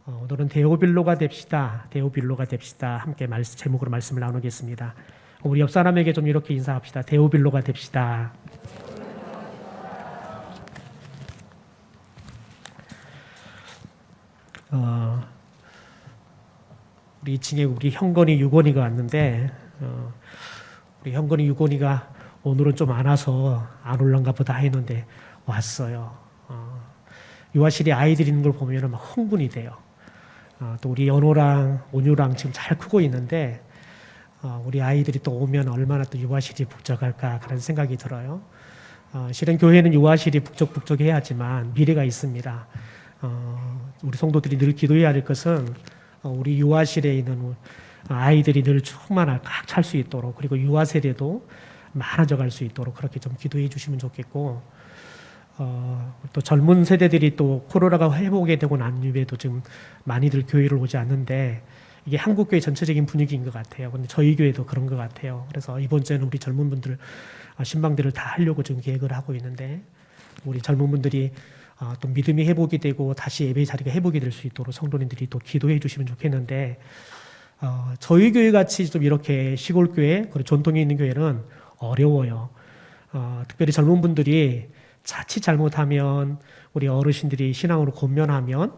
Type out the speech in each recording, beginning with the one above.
오늘은 데오빌로가 됩시다. 데오빌로가 됩시다. 함께 제목으로 말씀을 나누겠습니다. 우리 옆 사람에게 좀 이렇게 인사합시다. 데오빌로가 됩시다. 우리 2층에 우리 형건이 유건이가 왔는데 우리 형건이 유건이가 오늘은 좀 안 와서 안 올란가 보다 했는데 왔어요. 유아실에 아이들 있는 걸 보면 막 흥분이 돼요. 또 우리 연호랑 온유랑 지금 잘 크고 있는데 우리 아이들이 또 오면 얼마나 또 유아실이 북적할까 그런 생각이 들어요. 실은 교회는 유아실이 북적북적해야지만 미래가 있습니다. 우리 성도들이 늘 기도해야 할 것은 우리 유아실에 있는 아이들이 늘 충만하게 꽉 찰 수 있도록, 그리고 유아 세대도 많아져 갈 수 있도록 그렇게 좀 기도해 주시면 좋겠고, 또 젊은 세대들이 또 코로나가 회복이 되고 난 이후에도 지금 많이들 교회를 오지 않는데 이게 한국 교회 전체적인 분위기인 것 같아요. 근데 저희 교회도 그런 것 같아요. 그래서 이번 주에는 우리 젊은 분들 신방들을 다 하려고 지금 계획을 하고 있는데, 우리 젊은 분들이 또 믿음이 회복이 되고 다시 예배 자리가 회복이 될 수 있도록 성도님들이 또 기도해 주시면 좋겠는데, 저희 교회 같이 좀 이렇게 시골 교회, 그리고 전통이 있는 교회는 어려워요. 특별히 젊은 분들이 자칫 잘못하면, 우리 어르신들이 신앙으로 권면하면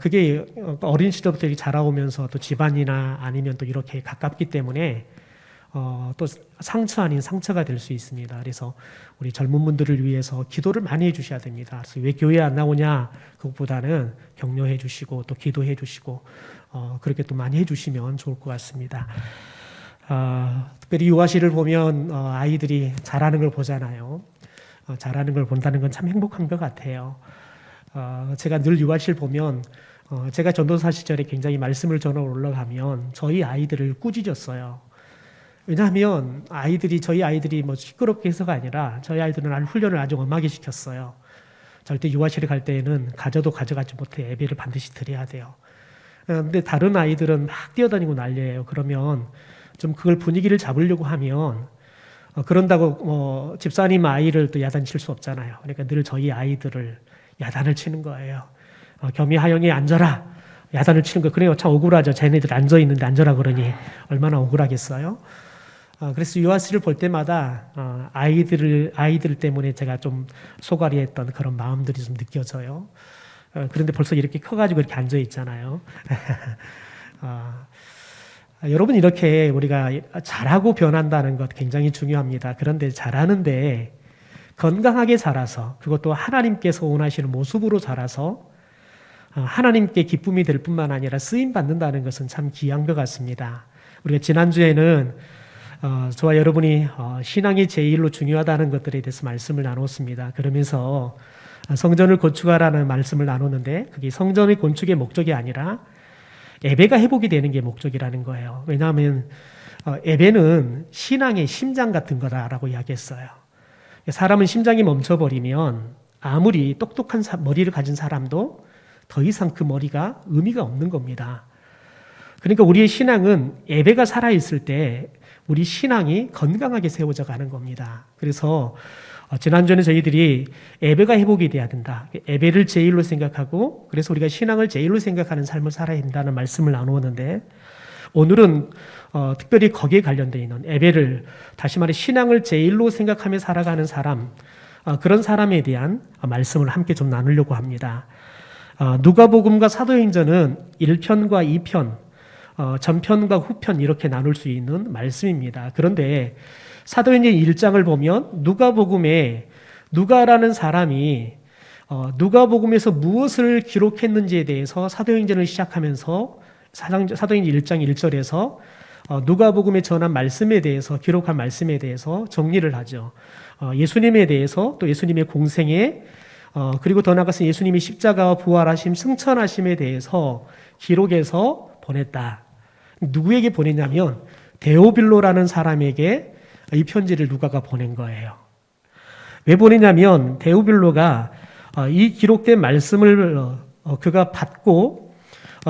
그게 어린 시절부터 자라오면서 또 집안이나 아니면 또 이렇게 가깝기 때문에 또 상처 아닌 상처가 될 수 있습니다. 그래서 우리 젊은 분들을 위해서 기도를 많이 해주셔야 됩니다. 그래서 왜 교회 안 나오냐, 그것보다는 격려해 주시고 또 기도해 주시고 그렇게 또 많이 해주시면 좋을 것 같습니다. 특별히 유아실을 보면 아이들이 잘하는 걸 보잖아요. 잘하는 걸 본다는 건 참 행복한 것 같아요. 제가 늘 유아실 보면 제가 전도사 시절에 굉장히 말씀을 전하러 올라가면 저희 아이들을 꾸짖었어요. 왜냐하면 저희 아이들이 뭐 시끄럽게 해서가 아니라 저희 아이들은 훈련을 아주 엄하게 시켰어요. 절대 유아실에 갈 때에는 가져가지 못해 예배를 반드시 드려야 돼요. 근데 다른 아이들은 막 뛰어다니고 난리예요. 그러면 좀 그걸 분위기를 잡으려고 하면 그런다고 집사님 아이를 또 야단칠 수 없잖아요. 그러니까 늘 저희 아이들을 야단을 치는 거예요. 겸이 하영이 앉아라. 야단을 치는 거. 그래요. 참 억울하죠. 쟤네들 앉아있는데 앉아라 그러니 얼마나 억울하겠어요. 그래서 유아실을 볼 때마다 아이들 때문에 제가 좀 소갈이 했던 그런 마음들이 좀 느껴져요. 그런데 벌써 이렇게 커가지고 이렇게 앉아있잖아요. 여러분, 이렇게 우리가 잘하고 변한다는 것 굉장히 중요합니다. 그런데 잘하는데 건강하게 자라서, 그것도 하나님께서 원하시는 모습으로 자라서 하나님께 기쁨이 될 뿐만 아니라 쓰임 받는다는 것은 참 귀한 것 같습니다. 우리가 지난주에는 저와 여러분이 신앙이 제일로 중요하다는 것들에 대해서 말씀을 나눴습니다. 그러면서 성전을 건축하라는 말씀을 나눴는데, 그게 성전의 건축의 목적이 아니라 예배가 회복이 되는 게 목적이라는 거예요. 왜냐하면 예배는 신앙의 심장 같은 거다라고 이야기했어요. 사람은 심장이 멈춰버리면 아무리 똑똑한 머리를 가진 사람도 더 이상 그 머리가 의미가 없는 겁니다. 그러니까 우리의 신앙은 예배가 살아있을 때 우리 신앙이 건강하게 세워져 가는 겁니다. 그래서 지난주에 저희들이 예배가 회복이 돼야 된다. 예배를 제일로 생각하고, 그래서 우리가 신앙을 제일로 생각하는 삶을 살아야 된다는 말씀을 나누었는데, 오늘은 특별히 거기에 관련되어 있는 예배를, 다시 말해 신앙을 제일로 생각하며 살아가는 사람, 그런 사람에 대한 말씀을 함께 좀 나누려고 합니다. 누가복음과 사도행전은 1편과 2편, 전편과 후편 이렇게 나눌 수 있는 말씀입니다. 그런데 사도행전 1장을 보면 누가복음에 누가라는 사람이 누가복음에서 무엇을 기록했는지에 대해서 사도행전을 시작하면서 사도행전 1장 1절에서 누가복음에 전한 말씀에 대해서, 기록한 말씀에 대해서 정리를 하죠. 예수님에 대해서, 또 예수님의 공생애, 그리고 더 나아가서 예수님이 십자가와 부활하심, 승천하심에 대해서 기록해서 보냈다. 누구에게 보냈냐면 데오빌로라는 사람에게 이 편지를 누가가 보낸 거예요. 왜 보냈냐면 데오빌로가 이 기록된 말씀을 그가 받고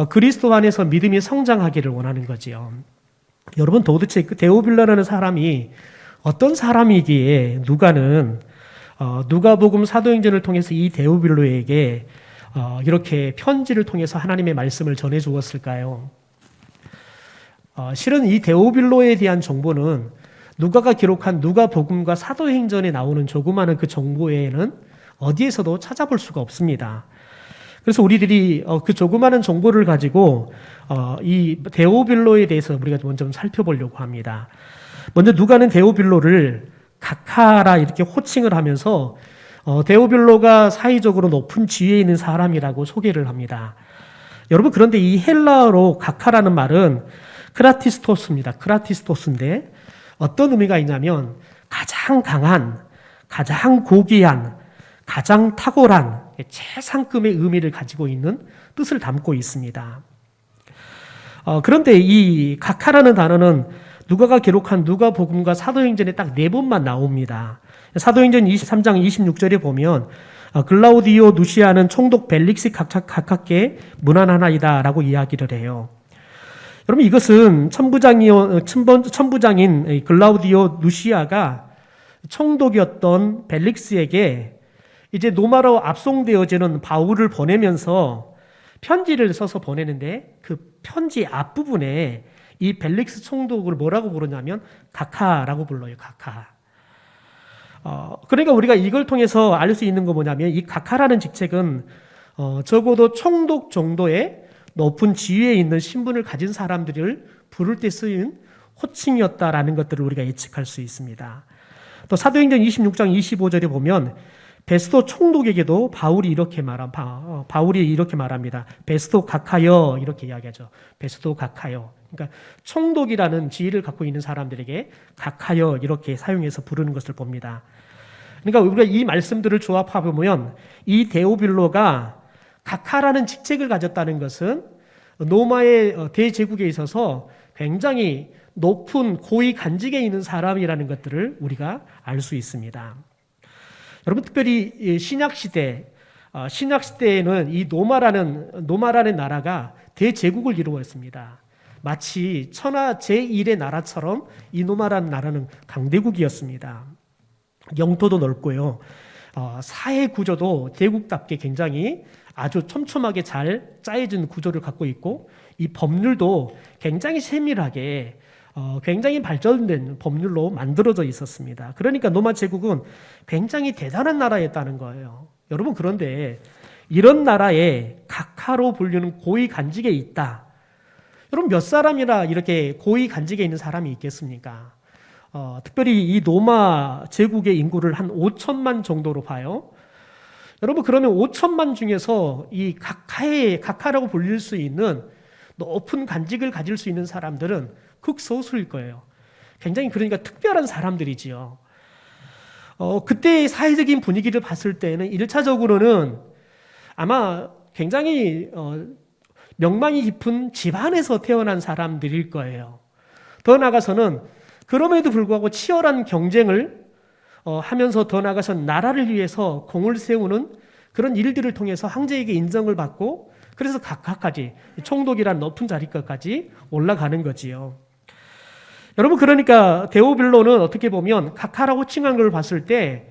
그리스도 안에서 믿음이 성장하기를 원하는 거지요. 여러분, 도대체 그 데오빌로라는 사람이 어떤 사람이기에 누가는 누가복음 사도행전을 통해서 이 데오빌로에게 이렇게 편지를 통해서 하나님의 말씀을 전해 주었을까요? 실은 이 데오빌로에 대한 정보는 누가가 기록한 누가복음과 사도행전에 나오는 조그마한 그 정보 외에는 어디에서도 찾아볼 수가 없습니다. 그래서 우리들이 그 조그마한 정보를 가지고 이 데오빌로에 대해서 우리가 먼저 좀 살펴보려고 합니다. 먼저 누가는 데오빌로를 각하라 이렇게 호칭을 하면서 데오빌로가 사회적으로 높은 지위에 있는 사람이라고 소개를 합니다. 여러분, 그런데 이 헬라어로 각하라는 말은 크라티스토스입니다. 크라티스토스인데 어떤 의미가 있냐면 가장 강한, 가장 고귀한, 가장 탁월한 최상급의 의미를 가지고 있는 뜻을 담고 있습니다. 그런데 이 각하라는 단어는 누가가 기록한 누가복음과 사도행전에 딱 4번만 나옵니다. 사도행전 23장 26절에 보면 글라우디오 누시아는 총독 벨릭스 각하께 문안하나이다 라고 이야기를 해요. 여러분, 이것은 천부장인 글라우디오 누시아가 총독이었던 벨릭스에게 이제 로마로 압송되어지는 바울을 보내면서 편지를 써서 보내는데 그 편지 앞부분에 이 벨릭스 총독을 뭐라고 부르냐면 각하라고 불러요. 각하. 그러니까 우리가 이걸 통해서 알 수 있는 거 뭐냐면 이 각하라는 직책은 적어도 총독 정도의 높은 지위에 있는 신분을 가진 사람들을 부를 때 쓰인 호칭이었다라는 것들을 우리가 예측할 수 있습니다. 또 사도행전 26장 25절에 보면 베스도 총독에게도 바울이 이렇게 말합니다. 베스도 각하여 이렇게 이야기하죠. 베스도 각하여. 그러니까 총독이라는 지위를 갖고 있는 사람들에게 각하여 이렇게 사용해서 부르는 것을 봅니다. 그러니까 우리가 이 말씀들을 조합해 보면 이 데오빌로가 각하라는 직책을 가졌다는 것은 로마의 대제국에 있어서 굉장히 높은 고위 간직에 있는 사람이라는 것들을 우리가 알 수 있습니다. 여러분, 특별히 신약시대에는 이 노마라는 나라가 대제국을 이루었습니다. 마치 천하 제1의 나라처럼 이 노마라는 나라는 강대국이었습니다. 영토도 넓고요. 사회 구조도 대국답게 굉장히 아주 촘촘하게 잘 짜여진 구조를 갖고 있고 이 법률도 굉장히 세밀하게 굉장히 발전된 법률로 만들어져 있었습니다. 그러니까 로마 제국은 굉장히 대단한 나라였다는 거예요. 여러분, 그런데 이런 나라에 각하로 불리는 고위 간직에 있다. 여러분, 몇 사람이나 이렇게 고위 간직에 있는 사람이 있겠습니까? 특별히 이 로마 제국의 인구를 한 5천만 정도로 봐요. 여러분, 그러면 5천만 중에서 이 각하라고 불릴 수 있는 높은 간직을 가질 수 있는 사람들은 극소수일 거예요. 굉장히 그러니까 특별한 사람들이지요. 그때의 사회적인 분위기를 봤을 때는 1차적으로는 아마 굉장히 명망이 깊은 집안에서 태어난 사람들일 거예요. 더 나아가서는 그럼에도 불구하고 치열한 경쟁을 하면서 더 나아가서 나라를 위해서 공을 세우는 그런 일들을 통해서 황제에게 인정을 받고 그래서 각하까지 총독이란 높은 자리까지 올라가는 거지요. 여러분, 그러니까 데오빌로는 어떻게 보면 각하라고 칭한 걸 봤을 때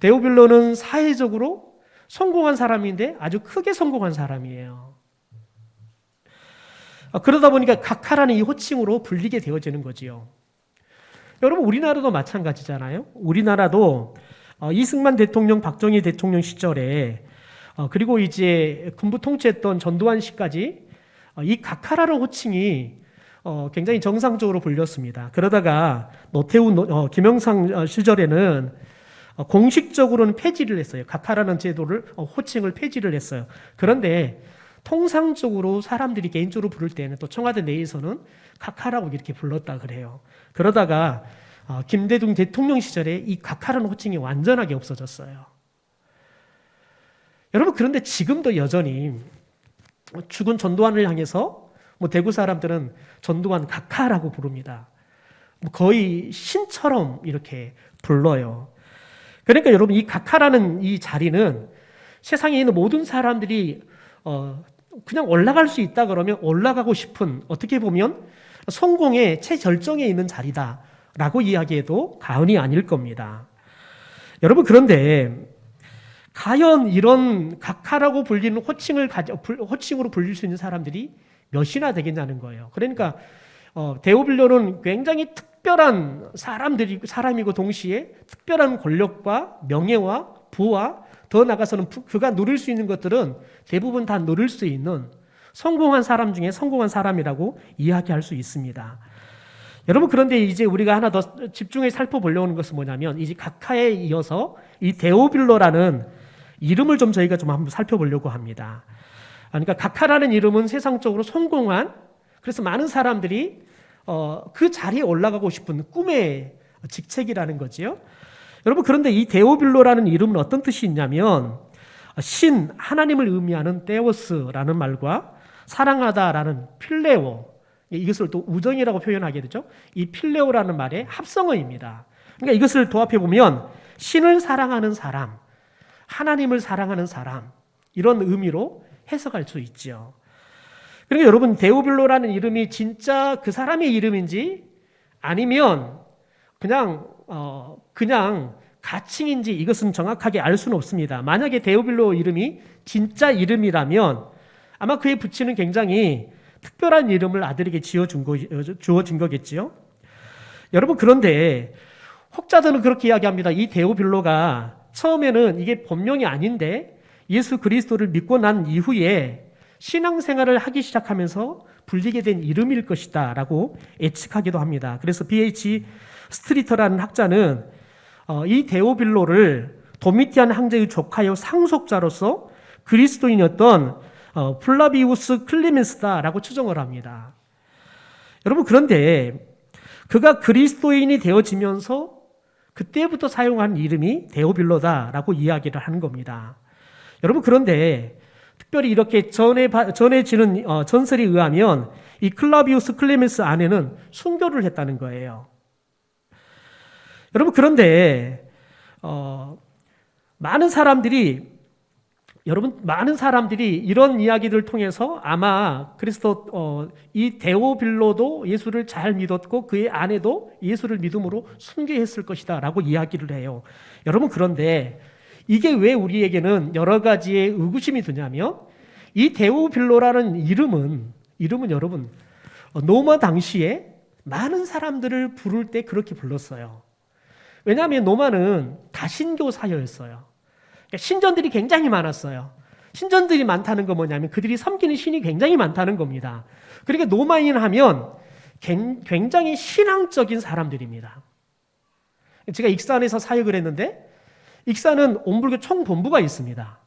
데오빌로는 사회적으로 성공한 사람인데 아주 크게 성공한 사람이에요. 그러다 보니까 각하라는 이 호칭으로 불리게 되어지는 거지요. 여러분, 우리나라도 마찬가지잖아요. 우리나라도 이승만 대통령, 박정희 대통령 시절에 그리고 이제 군부 통치했던 전두환 씨까지 이 각하라는 호칭이 굉장히 정상적으로 불렸습니다. 그러다가 노태우, 김영삼 시절에는 공식적으로는 폐지를 했어요. 각하라는 제도를 호칭을 폐지를 했어요. 그런데 통상적으로 사람들이 개인적으로 부를 때는 또 청와대 내에서는 각하라고 이렇게 불렀다 그래요. 그러다가 김대중 대통령 시절에 이 각하라는 호칭이 완전하게 없어졌어요. 여러분, 그런데 지금도 여전히 죽은 전두환을 향해서 대구 사람들은 전두환 각하라고 부릅니다. 거의 신처럼 이렇게 불러요. 그러니까 여러분, 이 각하라는 이 자리는 세상에 있는 모든 사람들이 그냥 올라갈 수 있다 그러면 올라가고 싶은, 어떻게 보면 성공의 최절정에 있는 자리다라고 이야기해도 과언이 아닐 겁니다. 여러분, 그런데 과연 이런 각하라고 불리는 호칭으로 불릴 수 있는 사람들이 몇이나 되겠냐는 거예요. 그러니까 데오빌로는 굉장히 특별한 사람이고 동시에 특별한 권력과 명예와 부와 더 나아가서는 그가 누릴 수 있는 것들은 대부분 다 누릴 수 있는 성공한 사람 중에 성공한 사람이라고 이야기할 수 있습니다. 여러분, 그런데 이제 우리가 하나 더 집중해 살펴보려고 하는 것은 뭐냐면, 이제 각하에 이어서 이 데오빌로라는 이름을 좀 저희가 좀 한번 살펴보려고 합니다. 그러니까 각하라는 이름은 세상적으로 성공한, 그래서 많은 사람들이 그 자리에 올라가고 싶은 꿈의 직책이라는 거지요. 여러분, 그런데 이 데오빌로라는 이름은 어떤 뜻이 있냐면, 신, 하나님을 의미하는 데오스라는 말과 사랑하다라는 필레오, 이것을 또 우정이라고 표현하게 되죠. 이 필레오라는 말의 합성어입니다. 그러니까 이것을 도합해 보면 신을 사랑하는 사람, 하나님을 사랑하는 사람, 이런 의미로 해석할 수 있죠. 그러니까 여러분, 데오빌로라는 이름이 진짜 그 사람의 이름인지 아니면 그냥 가칭인지 이것은 정확하게 알 수는 없습니다. 만약에 데오빌로 이름이 진짜 이름이라면 아마 그에 붙이는 굉장히 특별한 이름을 아들에게 주어진 거겠지요. 여러분, 그런데 혹자들은 그렇게 이야기합니다. 이 데오빌로가 처음에는 이게 본명이 아닌데 예수 그리스도를 믿고 난 이후에 신앙생활을 하기 시작하면서 불리게 된 이름일 것이다 라고 예측하기도 합니다. 그래서 B.H. 스트리터라는 학자는 이 데오빌로를 도미티안 황제의 조카요 상속자로서 그리스도인이었던 플라비우스 클레멘스다라고 추정을 합니다. 여러분, 그런데 그가 그리스도인이 되어지면서 그때부터 사용한 이름이 데오빌로다라고 이야기를 하는 겁니다. 여러분, 그런데 특별히 이렇게 전해지는 전설에 의하면 이 클라비우스 클레멘스 아내는 순교를 했다는 거예요. 여러분, 그런데 많은 사람들이 이런 이야기들을 통해서 아마 이 데오빌로도 예수를 잘 믿었고 그의 아내도 예수를 믿음으로 순교했을 것이다 라고 이야기를 해요. 여러분, 그런데 이게 왜 우리에게는 여러 가지의 의구심이 드냐면, 이 데오빌로라는 이름은 여러분, 로마 당시에 많은 사람들을 부를 때 그렇게 불렀어요. 왜냐하면 로마는 다신교 사회였어요. 그러니까 신전들이 굉장히 많았어요. 신전들이 많다는 건 뭐냐면 그들이 섬기는 신이 굉장히 많다는 겁니다. 그러니까 로마인 하면 굉장히 신앙적인 사람들입니다. 제가 익산에서 사역을 했는데 익산은 온불교 총본부가 있습니다.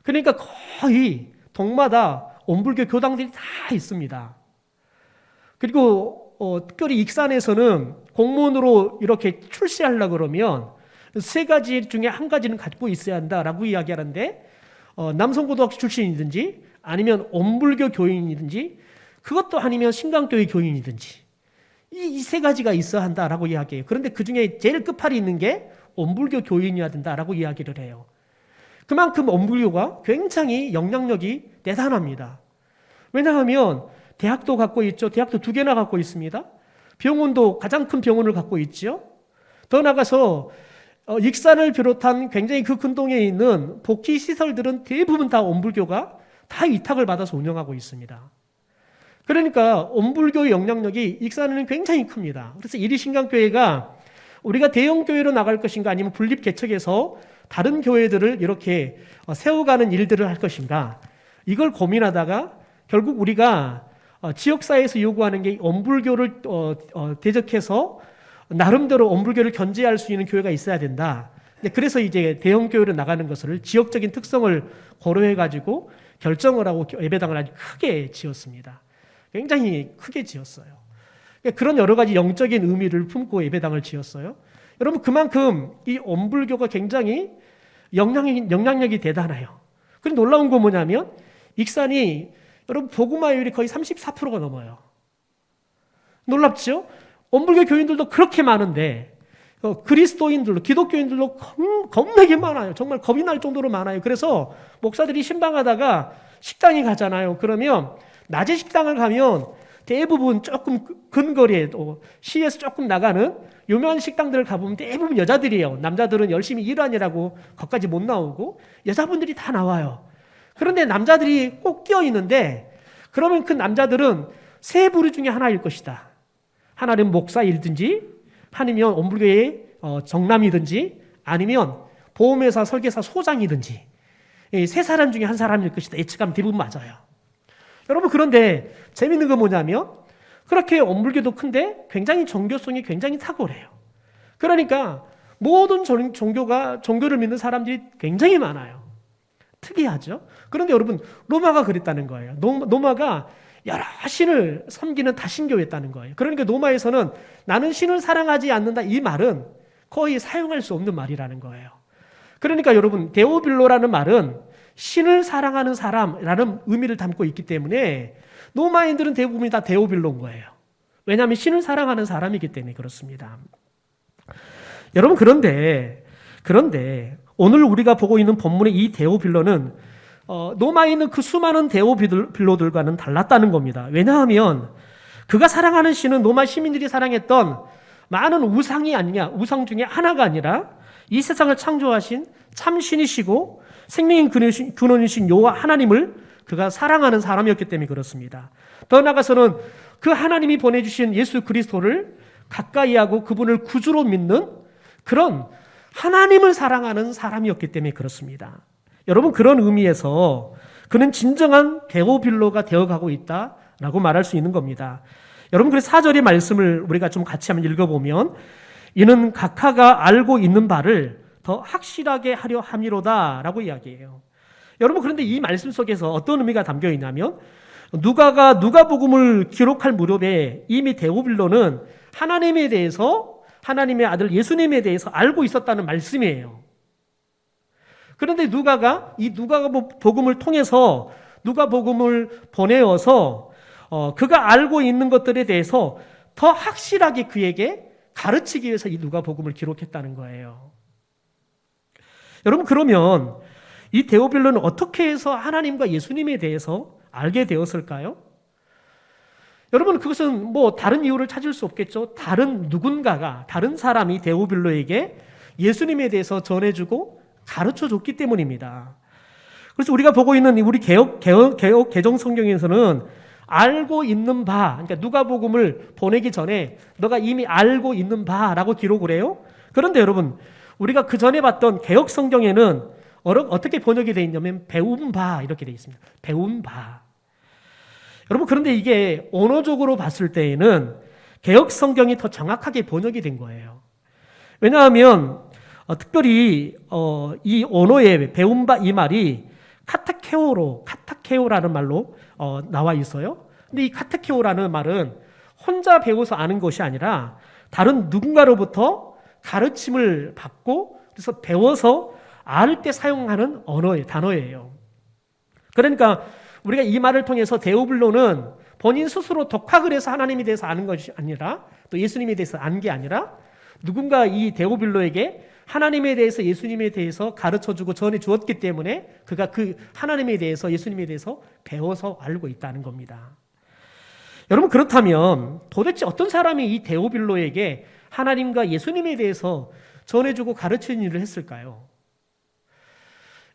그러니까 거의 동마다 온불교 교당들이 다 있습니다. 그리고 특별히 익산에서는 공무원으로 이렇게 출세하려고 그러면 세 가지 중에 한 가지는 갖고 있어야 한다라고 이야기하는데, 남성고등학교 출신이든지 아니면 온불교 교인이든지 그것도 아니면 신강교회 교인이든지 이 세 가지가 있어야 한다라고 이야기해요. 그런데 그 중에 제일 끝판이 있는 게 온불교 교인이어야 된다라고 이야기를 해요. 그만큼 온불교가 굉장히 영향력이 대단합니다. 왜냐하면 대학도 갖고 있죠. 대학도 2개나 갖고 있습니다. 병원도 가장 큰 병원을 갖고 있죠. 더 나가서 익산을 비롯한 굉장히 그 근동에 있는 복지 시설들은 대부분 다 온불교가 다 위탁을 받아서 운영하고 있습니다. 그러니까 온불교의 영향력이 익산에는 굉장히 큽니다. 그래서 이리신강교회가 우리가 대형교회로 나갈 것인가 아니면 분립 개척해서 다른 교회들을 이렇게 세워가는 일들을 할 것인가, 이걸 고민하다가 결국 우리가 지역사회에서 요구하는 게 온불교를 대적해서 나름대로 온불교를 견제할 수 있는 교회가 있어야 된다. 그래서 이제 대형교회로 나가는 것을 지역적인 특성을 고려해가지고 결정을 하고 예배당을 아주 크게 지었습니다. 굉장히 크게 지었어요. 그런 여러 가지 영적인 의미를 품고 예배당을 지었어요. 여러분, 그만큼 이 온불교가 굉장히 영향력이 대단해요. 그런데 놀라운 건 뭐냐면 익산이 여러분 복음화율이 거의 34%가 넘어요. 놀랍죠? 온불교 교인들도 그렇게 많은데 그리스도인들도, 기독교인들도 겁나게 많아요. 정말 겁이 날 정도로 많아요. 그래서 목사들이 신방하다가 식당에 가잖아요. 그러면 낮에 식당을 가면 대부분 조금 근거리에 또 시에서 조금 나가는 유명한 식당들을 가보면 대부분 여자들이에요. 남자들은 열심히 일하느라고 거기까지 못 나오고 여자분들이 다 나와요. 그런데 남자들이 꼭 끼어 있는데 그러면 그 남자들은 세 부류 중에 하나일 것이다. 하나는 목사이든지 아니면 온불교의 정남이든지 아니면 보험회사 설계사 소장이든지 이 세 사람 중에 한 사람일 것이다. 예측하면 대부분 맞아요. 여러분 그런데 재밌는 건 뭐냐면 그렇게 온불교도 큰데 굉장히 종교성이 굉장히 탁월해요. 그러니까 모든 종교를 믿는 사람들이 굉장히 많아요. 특이하죠. 그런데 여러분 로마가 그랬다는 거예요. 로마가 여러 신을 섬기는 다신교였다는 거예요. 그러니까 로마에서는 나는 신을 사랑하지 않는다 이 말은 거의 사용할 수 없는 말이라는 거예요. 그러니까 여러분 데오빌로라는 말은 신을 사랑하는 사람이라는 의미를 담고 있기 때문에 로마인들은 대부분이 다 데오빌로인 거예요. 왜냐하면 신을 사랑하는 사람이기 때문에 그렇습니다. 여러분 그런데 오늘 우리가 보고 있는 본문의 이 데오빌로는 로마에 있는 그 수많은 데오빌로들과는 달랐다는 겁니다. 왜냐하면 그가 사랑하는 신은 로마 시민들이 사랑했던 많은 우상이 아니냐, 우상 중에 하나가 아니라 이 세상을 창조하신 참신이시고 생명의 근원이신 여호와 하나님을 그가 사랑하는 사람이었기 때문에 그렇습니다. 더 나아가서는 그 하나님이 보내주신 예수 그리스도를 가까이 하고 그분을 구주로 믿는 그런 하나님을 사랑하는 사람이었기 때문에 그렇습니다. 여러분 그런 의미에서 그는 진정한 데오빌로가 되어가고 있다라고 말할 수 있는 겁니다. 여러분 그래서 4절의 말씀을 우리가 좀 같이 한번 읽어보면 이는 각하가 알고 있는 바를 더 확실하게 하려 함이로다라고 이야기해요. 여러분 그런데 이 말씀 속에서 어떤 의미가 담겨 있냐면 누가가 누가복음을 기록할 무렵에 이미 데오빌로는 하나님에 대해서 하나님의 아들 예수님에 대해서 알고 있었다는 말씀이에요. 그런데 누가가 이 누가복음을 통해서 누가복음을 보내어서 그가 알고 있는 것들에 대해서 더 확실하게 그에게 가르치기 위해서 이 누가복음을 기록했다는 거예요. 여러분 그러면 이 데오빌로는 어떻게 해서 하나님과 예수님에 대해서 알게 되었을까요? 여러분 그것은 뭐 다른 이유를 찾을 수 없겠죠. 다른 사람이 데오빌로에게 예수님에 대해서 전해주고 가르쳐줬기 때문입니다. 그래서 우리가 보고 있는 우리 개정 성경에서는 알고 있는 바, 그러니까 누가복음을 보내기 전에 너가 이미 알고 있는 바라고 기록을 해요. 그런데 여러분 우리가 그 전에 봤던 개역 성경에는 어떻게 번역이 되어 있냐면 배운 바 이렇게 되어 있습니다. 배운 바. 여러분 그런데 이게 언어적으로 봤을 때에는 개역 성경이 더 정확하게 번역이 된 거예요. 왜냐하면 특별히 이 언어에 배운 바 이 말이 카타케오라는 말로 나와 있어요. 근데 이 카타케오라는 말은 혼자 배워서 아는 것이 아니라 다른 누군가로부터 가르침을 받고 그래서 배워서 알 때 사용하는 단어예요. 그러니까 우리가 이 말을 통해서 데오빌로는 본인 스스로 독학을 해서 하나님에 대해서 아는 것이 아니라 또 예수님에 대해서 아는 게 아니라 누군가 이 데오빌로에게 하나님에 대해서 예수님에 대해서 가르쳐주고 전해주었기 때문에 그가 그 하나님에 대해서 예수님에 대해서 배워서 알고 있다는 겁니다. 여러분 그렇다면 도대체 어떤 사람이 이 데오빌로에게 하나님과 예수님에 대해서 전해주고 가르치는 일을 했을까요?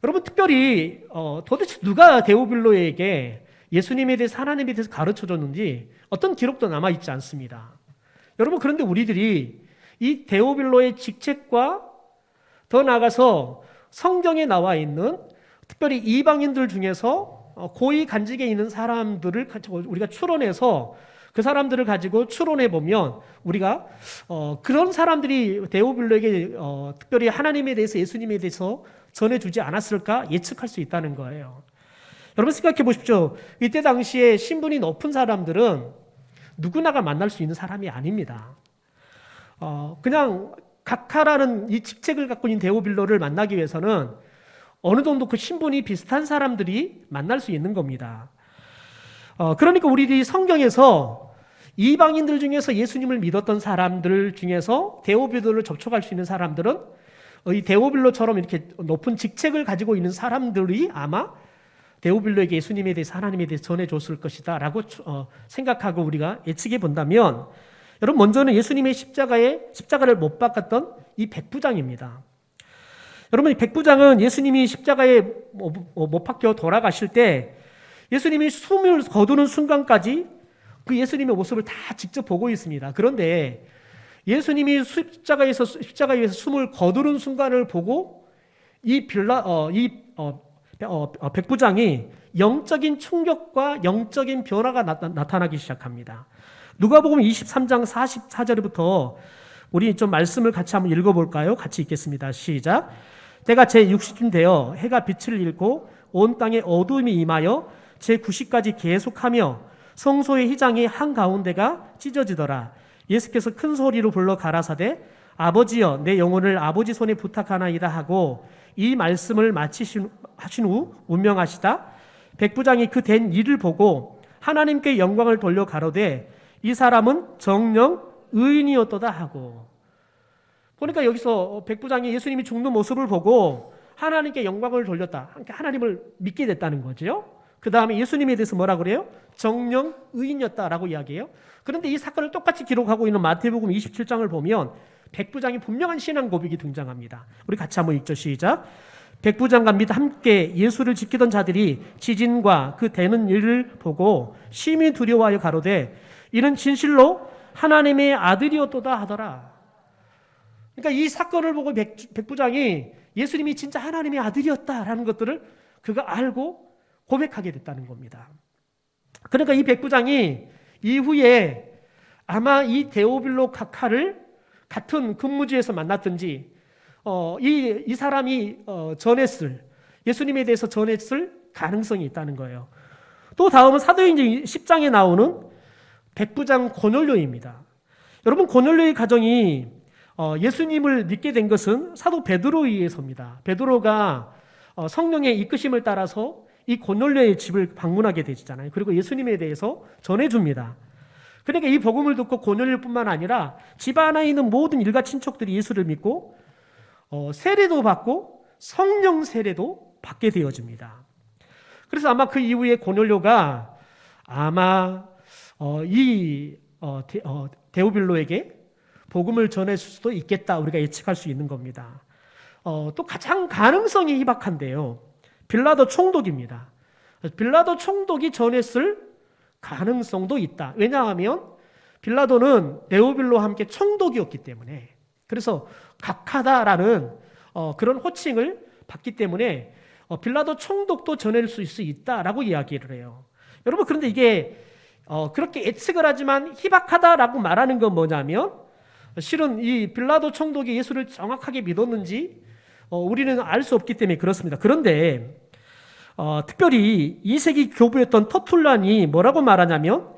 여러분 특별히 도대체 누가 데오빌로에게 예수님에 대해서 하나님에 대해서 가르쳐줬는지 어떤 기록도 남아있지 않습니다. 여러분 그런데 우리들이 이 데오빌로의 직책과 더 나아가서 성경에 나와 있는 특별히 이방인들 중에서 고위 간직에 있는 사람들을 우리가 추론해서 그 사람들을 가지고 추론해 보면 우리가 그런 사람들이 데오빌로에게 특별히 하나님에 대해서 예수님에 대해서 전해주지 않았을까 예측할 수 있다는 거예요. 여러분 생각해 보십시오. 이때 당시에 신분이 높은 사람들은 누구나가 만날 수 있는 사람이 아닙니다. 그냥 각하라는 이 직책을 갖고 있는 데오빌로를 만나기 위해서는 어느 정도 그 신분이 비슷한 사람들이 만날 수 있는 겁니다. 그러니까 우리들이 성경에서 이방인들 중에서 예수님을 믿었던 사람들 중에서 데오빌로를 접촉할 수 있는 사람들은 이 데오빌로처럼 이렇게 높은 직책을 가지고 있는 사람들이 아마 데오빌로에게 예수님에 대해서 하나님에 대해서 전해줬을 것이다 라고 생각하고 우리가 예측해 본다면, 여러분 먼저는 예수님의 십자가를 못 박았던 이 백부장입니다. 여러분, 이 백부장은 예수님이 십자가에 못 박혀 돌아가실 때 예수님이 숨을 거두는 순간까지 그 예수님의 모습을 다 직접 보고 있습니다. 그런데 예수님이 십자가에서 숨을 거두는 순간을 보고 이 백부장이 영적인 충격과 영적인 변화가 나타나기 시작합니다. 누가복음 23장 44절부터 우리 좀 말씀을 같이 한번 읽어볼까요? 같이 읽겠습니다. 시작. 때가 제60쯤 되어 해가 빛을 잃고 온 땅에 어두움이 임하여 제90까지 계속하며 성소의 휘장이 한가운데가 찢어지더라. 예수께서 큰 소리로 불러 가라사대 아버지여 내 영혼을 아버지 손에 부탁하나이다 하고 이 말씀을 마치신 후 운명하시다. 백부장이 그 된 일을 보고 하나님께 영광을 돌려 가로되 이 사람은 정령 의인이었도다 하고. 그러니까 여기서 백부장이 예수님이 죽는 모습을 보고 하나님께 영광을 돌렸다. 하나님을 믿게 됐다는 거죠. 그 다음에 예수님에 대해서 뭐라 그래요? 정령 의인이었다라고 이야기해요. 그런데 이 사건을 똑같이 기록하고 있는 마태복음 27장을 보면 백부장이 분명한 신앙 고백이 등장합니다. 우리 같이 한번 읽죠. 시작. 백부장과 및 함께 예수를 지키던 자들이 지진과 그 되는 일을 보고 심히 두려워하여 가로되 이는 진실로 하나님의 아들이었도다 하더라. 그러니까 이 사건을 보고 백부장이 예수님이 진짜 하나님의 아들이었다라는 것들을 그가 알고 고백하게 됐다는 겁니다. 그러니까 이 백부장이 이후에 아마 이 데오빌로 각하를 같은 근무지에서 만났든지 이 사람이 전했을, 예수님에 대해서 전했을 가능성이 있다는 거예요. 또 다음은 사도행전 10장에 나오는 백부장 고넬료입니다. 여러분, 고넬료의 가정이 예수님을 믿게 된 것은 사도 베드로에 의해서입니다. 베드로가 성령의 이끄심을 따라서 이 고넬료의 집을 방문하게 되잖아요. 그리고 예수님에 대해서 전해줍니다. 그러니까 이 복음을 듣고 고넬료뿐만 아니라 집안에 있는 모든 일가 친척들이 예수를 믿고 세례도 받고 성령 세례도 받게 되어집니다. 그래서 아마 그 이후에 고넬료가 아마 데오빌로에게 복음을 전했을 수도 있겠다, 우리가 예측할 수 있는 겁니다. 또 가장 가능성이 희박한데요, 빌라도 총독입니다. 빌라도 총독이 전했을 가능성도 있다. 왜냐하면 빌라도는 데오빌로와 함께 총독이었기 때문에, 그래서 각하다라는 그런 호칭을 받기 때문에 빌라도 총독도 전할 수 있다라고 이야기를 해요. 여러분, 그런데 이게 그렇게 예측을 하지만 희박하다라고 말하는 건 뭐냐면, 실은 이 빌라도 총독이 예수를 정확하게 믿었는지 우리는 알 수 없기 때문에 그렇습니다. 그런데 특별히 2세기 교부였던 터툴란이 뭐라고 말하냐면,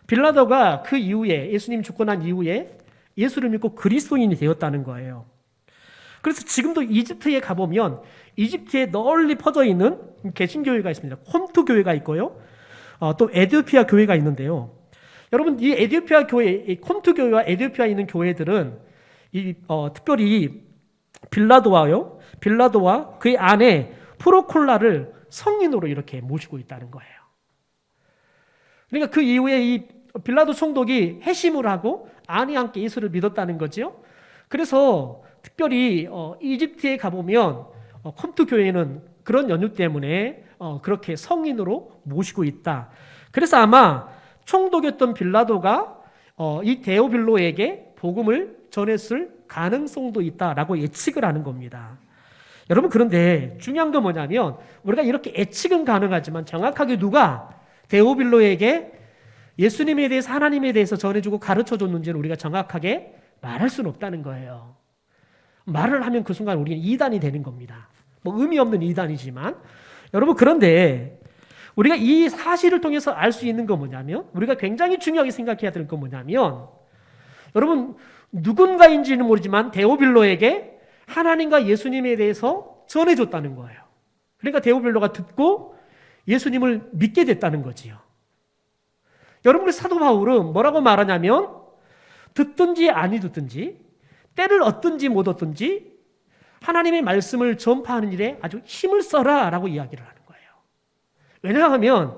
빌라도가 그 이후에 예수님 죽고 난 이후에 예수를 믿고 그리스도인이 되었다는 거예요. 그래서 지금도 이집트에 가보면 이집트에 널리 퍼져 있는 개신교회가 있습니다. 홈트 교회가 있고요, 또 에디오피아 교회가 있는데요. 여러분, 이 에디오피아 교회, 이 콤트 교회와 에디오피아에 있는 교회들은 특별히 빌라도와 그의 아내 프로콜라를 성인으로 이렇게 모시고 있다는 거예요. 그러니까 그 이후에 이 빌라도 총독이 회심을 하고 아내와 함께 예수를 믿었다는 거죠. 그래서 특별히 이집트에 가보면 콤트 교회는 그런 연유 때문에 그렇게 성인으로 모시고 있다. 그래서 아마 총독이었던 빌라도가 이 데오빌로에게 복음을 전했을 가능성도 있다라고 예측을 하는 겁니다. 여러분, 그런데 중요한 건 뭐냐면, 우리가 이렇게 예측은 가능하지만 정확하게 누가 데오빌로에게 예수님에 대해서, 하나님에 대해서 전해주고 가르쳐줬는지는 우리가 정확하게 말할 수는 없다는 거예요. 말을 하면 그 순간 우리는 이단이 되는 겁니다. 뭐 의미 없는 이단이지만. 여러분, 그런데 우리가 이 사실을 통해서 알 수 있는 건 뭐냐면, 우리가 굉장히 중요하게 생각해야 될 건 뭐냐면, 여러분, 누군가인지는 모르지만 데오빌로에게 하나님과 예수님에 대해서 전해줬다는 거예요. 그러니까 데오빌로가 듣고 예수님을 믿게 됐다는 거지요. 여러분의 사도 바울은 뭐라고 말하냐면, 듣든지 아니 듣든지, 때를 얻든지 못 얻든지 하나님의 말씀을 전파하는 일에 아주 힘을 써라 라고 이야기를 하는 거예요. 왜냐하면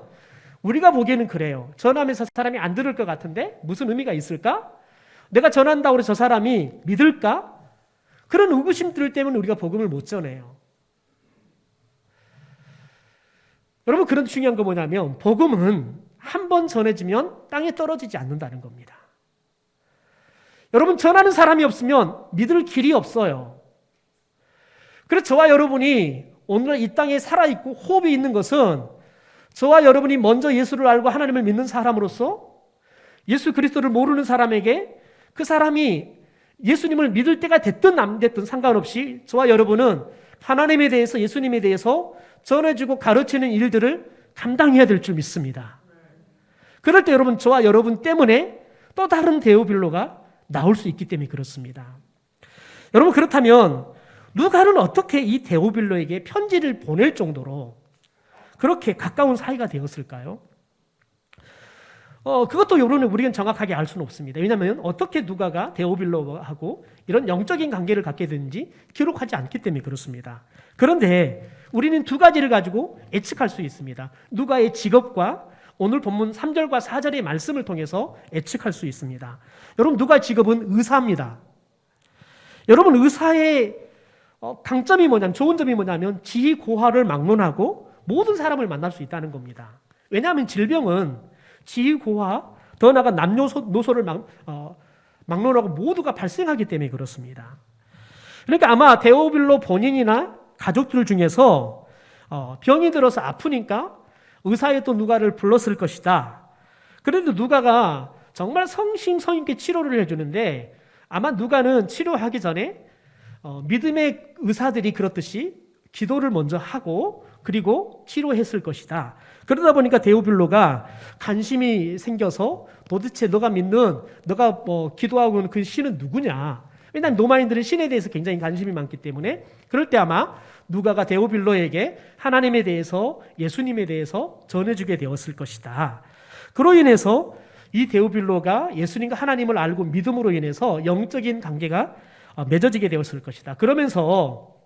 우리가 보기에는 그래요. 전하면서 사람이 안 들을 것 같은데 무슨 의미가 있을까? 내가 전한다고 해서 저 사람이 믿을까? 그런 의구심들 때문에 우리가 복음을 못 전해요. 여러분, 그런 중요한 거 뭐냐면 복음은 한 번 전해지면 땅에 떨어지지 않는다는 겁니다. 여러분, 전하는 사람이 없으면 믿을 길이 없어요. 그래서 저와 여러분이 오늘 이 땅에 살아있고 호흡이 있는 것은 저와 여러분이 먼저 예수를 알고 하나님을 믿는 사람으로서 예수 그리스도를 모르는 사람에게 그 사람이 예수님을 믿을 때가 됐든 안 됐든 상관없이 저와 여러분은 하나님에 대해서, 예수님에 대해서 전해주고 가르치는 일들을 감당해야 될 줄 믿습니다. 그럴 때 여러분, 저와 여러분 때문에 또 다른 데오빌로가 나올 수 있기 때문에 그렇습니다. 여러분, 그렇다면 누가는 어떻게 이 데오빌로에게 편지를 보낼 정도로 그렇게 가까운 사이가 되었을까요? 그것도 여러분 우리는 정확하게 알 수는 없습니다. 왜냐하면 어떻게 누가가 데오빌로하고 이런 영적인 관계를 갖게 되는지 기록하지 않기 때문에 그렇습니다. 그런데 우리는 두 가지를 가지고 예측할 수 있습니다. 누가의 직업과 오늘 본문 3절과 4절의 말씀을 통해서 예측할 수 있습니다. 여러분, 누가의 직업은 의사입니다. 여러분, 의사의 강점이 뭐냐면, 좋은 점이 뭐냐면 지휘고하를 막론하고 모든 사람을 만날 수 있다는 겁니다. 왜냐하면 질병은 지휘고하, 더 나아가 남녀노소를 막론하고 모두가 발생하기 때문에 그렇습니다. 그러니까 아마 데오빌로 본인이나 가족들 중에서 병이 들어서 아프니까 의사에 또 누가를 불렀을 것이다. 그런데 누가가 정말 성심성의있게 치료를 해주는데 아마 누가는 치료하기 전에 믿음의 의사들이 그렇듯이 기도를 먼저 하고 그리고 치료했을 것이다. 그러다 보니까 데오빌로가 관심이 생겨서 도대체 너가 기도하고 있는 그 신은 누구냐? 왜냐하면 로마인들은 신에 대해서 굉장히 관심이 많기 때문에 그럴 때 아마 누가가 데오빌로에게 하나님에 대해서, 예수님에 대해서 전해주게 되었을 것이다. 그로 인해서 이 데오빌로가 예수님과 하나님을 알고 믿음으로 인해서 영적인 관계가 맺어지게 되었을 것이다. 그러면서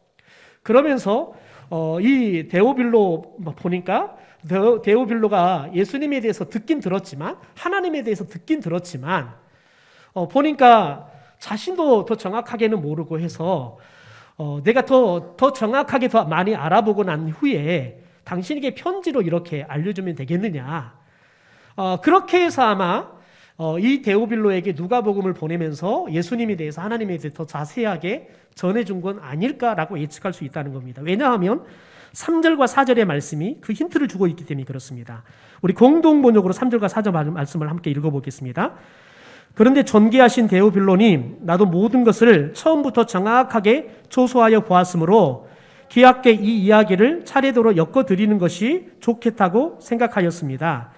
이 데오빌로 보니까 데오빌로가 예수님에 대해서 듣긴 들었지만, 하나님에 대해서 듣긴 들었지만 보니까 자신도 더 정확하게는 모르고 해서 내가 더 정확하게 더 많이 알아보고 난 후에 당신에게 편지로 이렇게 알려주면 되겠느냐. 그렇게 해서 아마 이 데오빌로에게 누가복음을 보내면서 예수님에 대해서, 하나님에 대해서 더 자세하게 전해준 건 아닐까라고 예측할 수 있다는 겁니다. 왜냐하면 3절과 4절의 말씀이 그 힌트를 주고 있기 때문에 그렇습니다. 우리 공동번역으로 3절과 4절 말씀을 함께 읽어보겠습니다. 그런데 존귀하신 데오빌로님, 나도 모든 것을 처음부터 정확하게 조소하여 보았으므로 귀하께 이 이야기를 차례대로 엮어드리는 것이 좋겠다고 생각하였습니다.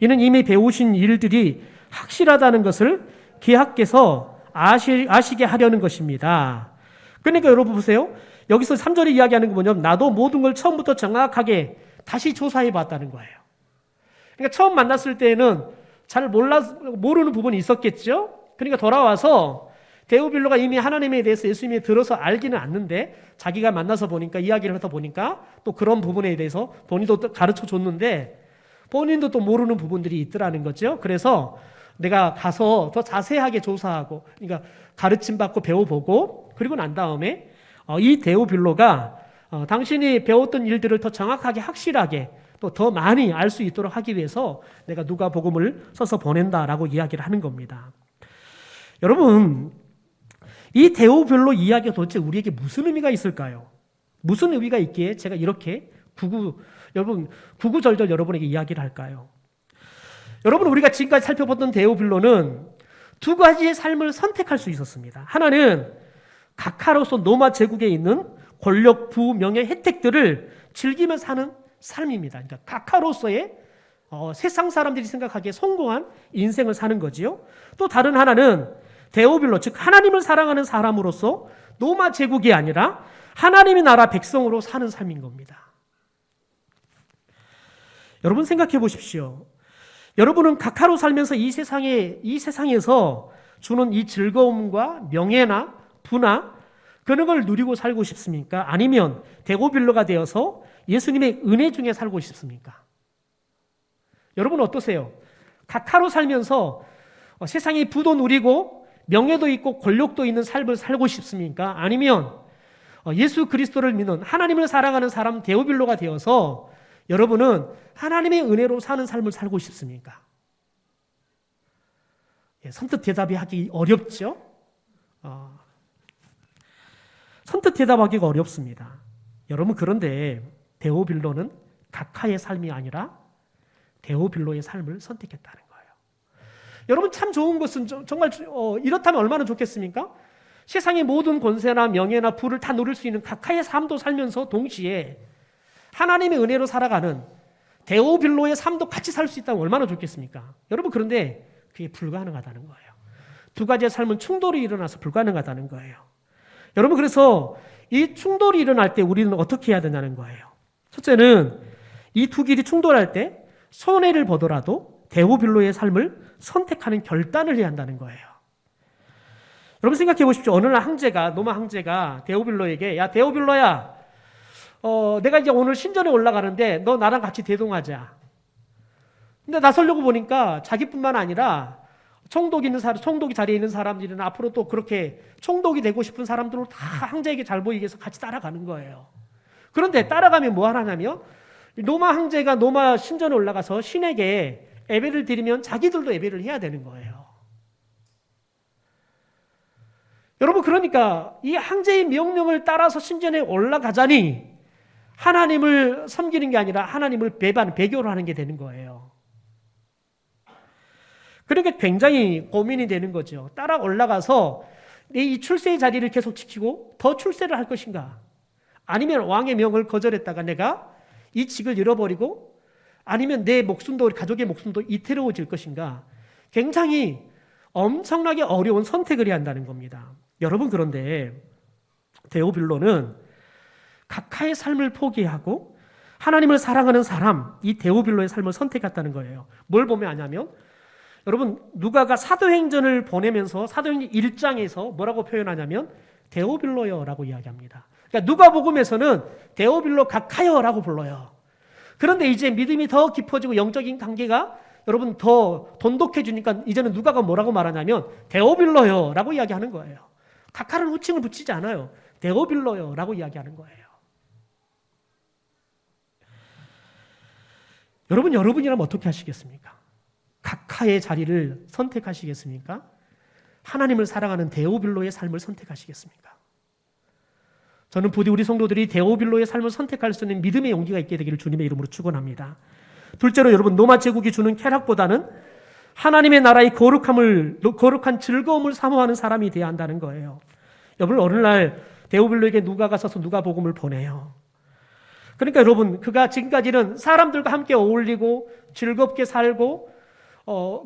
이는 이미 배우신 일들이 확실하다는 것을 귀하께서 아시게 하려는 것입니다. 그러니까 여러분 보세요. 여기서 3절에 이야기하는 게 뭐냐면 나도 모든 걸 처음부터 정확하게 다시 조사해 봤다는 거예요. 그러니까 처음 만났을 때는 잘 모르는 부분이 있었겠죠. 그러니까 돌아와서 데오빌로가 이미 하나님에 대해서, 예수님에 들어서 알기는 않는데 자기가 만나서 보니까, 이야기를 하다 보니까 또 그런 부분에 대해서 본인도 가르쳐 줬는데 본인도 또 모르는 부분들이 있더라는 거죠. 그래서 내가 가서 더 자세하게 조사하고, 그러니까 가르침 받고 배워보고, 그리고 난 다음에 이 데오빌로가 당신이 배웠던 일들을 더 정확하게, 확실하게 또 더 많이 알 수 있도록 하기 위해서 내가 누가복음을 써서 보낸다라고 이야기를 하는 겁니다. 여러분, 이 데오빌로 이야기가 도대체 우리에게 무슨 의미가 있을까요? 무슨 의미가 있기에 제가 이렇게 구구절절 여러분에게 이야기를 할까요? 여러분, 우리가 지금까지 살펴봤던 데오빌로는 두 가지의 삶을 선택할 수 있었습니다. 하나는 각하로서 로마 제국에 있는 권력, 부, 명예, 혜택들을 즐기며 사는 삶입니다. 그러니까 각하로서의 세상 사람들이 생각하기에 성공한 인생을 사는 거지요. 또 다른 하나는 데오빌로, 즉 하나님을 사랑하는 사람으로서 로마 제국이 아니라 하나님의 나라 백성으로 사는 삶인 겁니다. 여러분 생각해 보십시오. 여러분은 각하로 살면서 이 세상에서 주는 이 즐거움과 명예나 부나 그런 걸 누리고 살고 싶습니까? 아니면 데오빌로가 되어서 예수님의 은혜 중에 살고 싶습니까? 여러분 어떠세요? 각하로 살면서 세상에 부도 누리고 명예도 있고 권력도 있는 삶을 살고 싶습니까? 아니면 예수 그리스도를 믿는 하나님을 사랑하는 사람 데오빌로가 되어서 여러분은 하나님의 은혜로 사는 삶을 살고 싶습니까? 선뜻 대답하기 어렵죠? 선뜻 대답하기가 어렵습니다. 여러분 그런데 데오빌로는 각하의 삶이 아니라 데오빌로의 삶을 선택했다는 거예요. 여러분 참 좋은 것은 정말 이렇다면 얼마나 좋겠습니까? 세상의 모든 권세나 명예나 부를 다 누릴 수 있는 각하의 삶도 살면서 동시에 하나님의 은혜로 살아가는 데오빌로의 삶도 같이 살 수 있다면 얼마나 좋겠습니까? 여러분 그런데 그게 불가능하다는 거예요. 두 가지의 삶은 충돌이 일어나서 불가능하다는 거예요. 여러분 그래서 이 충돌이 일어날 때 우리는 어떻게 해야 되냐는 거예요. 첫째는 이 두 길이 충돌할 때 손해를 보더라도 데오빌로의 삶을 선택하는 결단을 해야 한다는 거예요. 여러분 생각해 보십시오. 어느 날 노마 황제가 데오빌로에게 야 데오빌로야 내가 이제 오늘 신전에 올라가는데 너 나랑 같이 대동하자. 근데 나서려고 보니까 자기뿐만 아니라 총독이 자리에 있는 사람들은 앞으로 또 그렇게 총독이 되고 싶은 사람들을 다 황제에게 잘 보이기 위해서 같이 따라가는 거예요. 그런데 따라가면 뭐 하냐면 노마 황제가 노마 신전에 올라가서 신에게 예배를 드리면 자기들도 예배를 해야 되는 거예요. 여러분 그러니까 이 황제의 명령을 따라서 신전에 올라가자니 하나님을 섬기는 게 아니라 하나님을 배교를 하는 게 되는 거예요. 그러니까 굉장히 고민이 되는 거죠. 따라 올라가서 이 출세의 자리를 계속 지키고 더 출세를 할 것인가? 아니면 왕의 명을 거절했다가 내가 이 직을 잃어버리고 아니면 내 목숨도 가족의 목숨도 이태로워질 것인가? 굉장히 엄청나게 어려운 선택을 해야 한다는 겁니다. 여러분 그런데 데오빌로는 각하의 삶을 포기하고 하나님을 사랑하는 사람, 이 데오빌로의 삶을 선택했다는 거예요. 뭘 보면 아냐면 여러분 누가가 사도행전을 보내면서 사도행전 1장에서 뭐라고 표현하냐면 데오빌로여라고 이야기합니다. 그러니까 누가복음에서는 데오빌로 각하여라고 불러요. 그런데 이제 믿음이 더 깊어지고 영적인 관계가 여러분 더 돈독해지니까 이제는 누가가 뭐라고 말하냐면 데오빌로여라고 이야기하는 거예요. 각하를 호칭을 붙이지 않아요. 데오빌로여라고 이야기하는 거예요. 여러분이라면 어떻게 하시겠습니까? 각하의 자리를 선택하시겠습니까? 하나님을 사랑하는 데오빌로의 삶을 선택하시겠습니까? 저는 부디 우리 성도들이 데오빌로의 삶을 선택할 수 있는 믿음의 용기가 있게 되기를 주님의 이름으로 축원합니다. 둘째로 여러분 로마 제국이 주는 쾌락보다는 하나님의 나라의 거룩한 즐거움을 사모하는 사람이 되어야 한다는 거예요. 여러분 어느 날 데오빌로에게 누가가 서서 누가복음을 보내요. 그러니까 여러분 그가 지금까지는 사람들과 함께 어울리고 즐겁게 살고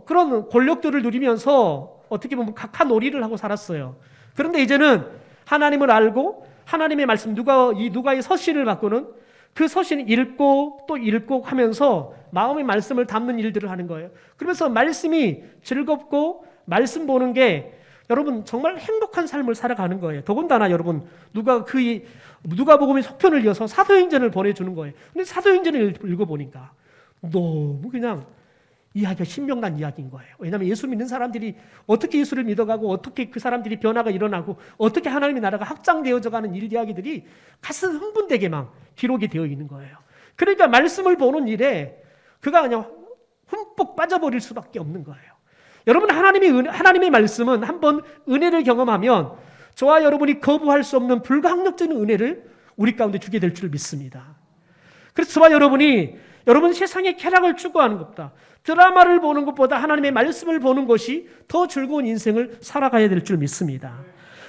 그런 권력들을 누리면서 어떻게 보면 각하 놀이를 하고 살았어요. 그런데 이제는 하나님을 알고 하나님의 말씀 누가의 서신을 받고는 그 서신을 읽고 또 읽고 하면서 마음의 말씀을 담는 일들을 하는 거예요. 그러면서 말씀이 즐겁고 말씀 보는 게 여러분 정말 행복한 삶을 살아가는 거예요. 더군다나 여러분 누가복음의 속편을 이어서 사도행전을 보내주는 거예요. 근데 사도행전을 읽어보니까 너무 그냥 이야기가 신명난 이야기인 거예요. 왜냐하면 예수 믿는 사람들이 어떻게 예수를 믿어가고 어떻게 그 사람들이 변화가 일어나고 어떻게 하나님의 나라가 확장되어져 가는 이야기들이 가슴 흥분되게 막 기록이 되어 있는 거예요. 그러니까 말씀을 보는 일에 그가 그냥 흠뻑 빠져버릴 수밖에 없는 거예요. 여러분 하나님의 말씀은 한번 은혜를 경험하면 저와 여러분이 거부할 수 없는 불가항력적인 은혜를 우리 가운데 주게 될 줄 믿습니다. 그래서 저와 여러분 세상의 쾌락을 추구하는 것보다 드라마를 보는 것보다 하나님의 말씀을 보는 것이 더 즐거운 인생을 살아가야 될 줄 믿습니다.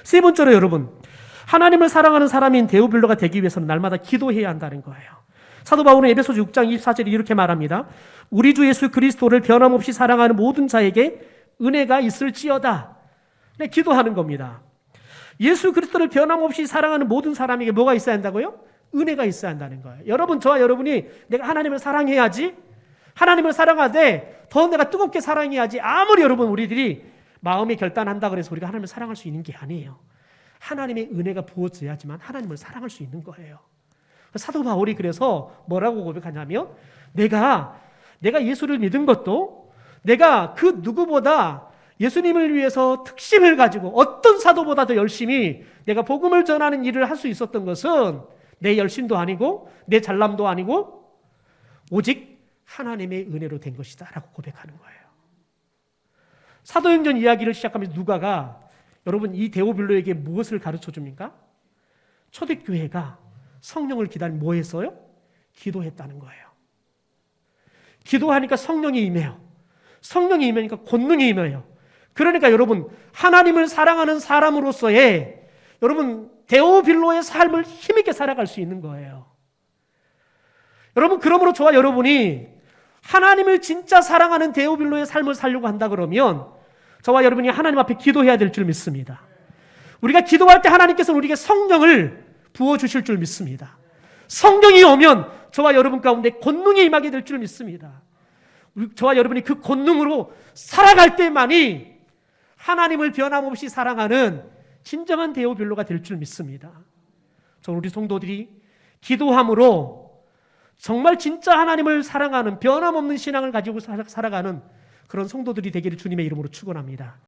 세 번째로 여러분 하나님을 사랑하는 사람인 데오빌로가 되기 위해서는 날마다 기도해야 한다는 거예요. 사도 바울은 에베소서 6장 24절에 이렇게 말합니다. 우리 주 예수 그리스도를 변함없이 사랑하는 모든 자에게 은혜가 있을지어다. 네, 기도하는 겁니다. 예수 그리스도를 변함없이 사랑하는 모든 사람에게 뭐가 있어야 한다고요? 은혜가 있어야 한다는 거예요. 여러분 저와 여러분이 내가 하나님을 사랑해야지 하나님을 사랑하되 더 내가 뜨겁게 사랑해야지 아무리 여러분 우리들이 마음에 결단한다 그래서 우리가 하나님을 사랑할 수 있는 게 아니에요. 하나님의 은혜가 부어져야지만 하나님을 사랑할 수 있는 거예요. 사도 바울이 그래서 뭐라고 고백하냐면 내가 내가 예수를 믿은 것도 내가 그 누구보다 예수님을 위해서 특심을 가지고 어떤 사도보다 더 열심히 내가 복음을 전하는 일을 할 수 있었던 것은 내 열심도 아니고 내 잘남도 아니고 오직 하나님의 은혜로 된 것이다 라고 고백하는 거예요. 사도행전 이야기를 시작하면서 누가가 여러분 이 데오빌로에게 무엇을 가르쳐 줍니까? 초대교회가 성령을 기다리며 뭐 했어요? 기도했다는 거예요. 기도하니까 성령이 임해요. 성령이 임하니까 권능이 임해요. 그러니까 여러분 하나님을 사랑하는 사람으로서의 여러분 데오빌로의 삶을 힘있게 살아갈 수 있는 거예요. 여러분 그러므로 저와 여러분이 하나님을 진짜 사랑하는 데오빌로의 삶을 살려고 한다 그러면 저와 여러분이 하나님 앞에 기도해야 될 줄 믿습니다. 우리가 기도할 때 하나님께서는 우리에게 성령을 부어주실 줄 믿습니다. 성령이 오면 저와 여러분 가운데 권능이 임하게 될 줄 믿습니다. 저와 여러분이 그 권능으로 살아갈 때만이 하나님을 변함없이 사랑하는 진정한 데오빌로가 될 줄 믿습니다. 저는 우리 성도들이 기도함으로 정말 진짜 하나님을 사랑하는 변함없는 신앙을 가지고 살아가는 그런 성도들이 되기를 주님의 이름으로 축원합니다.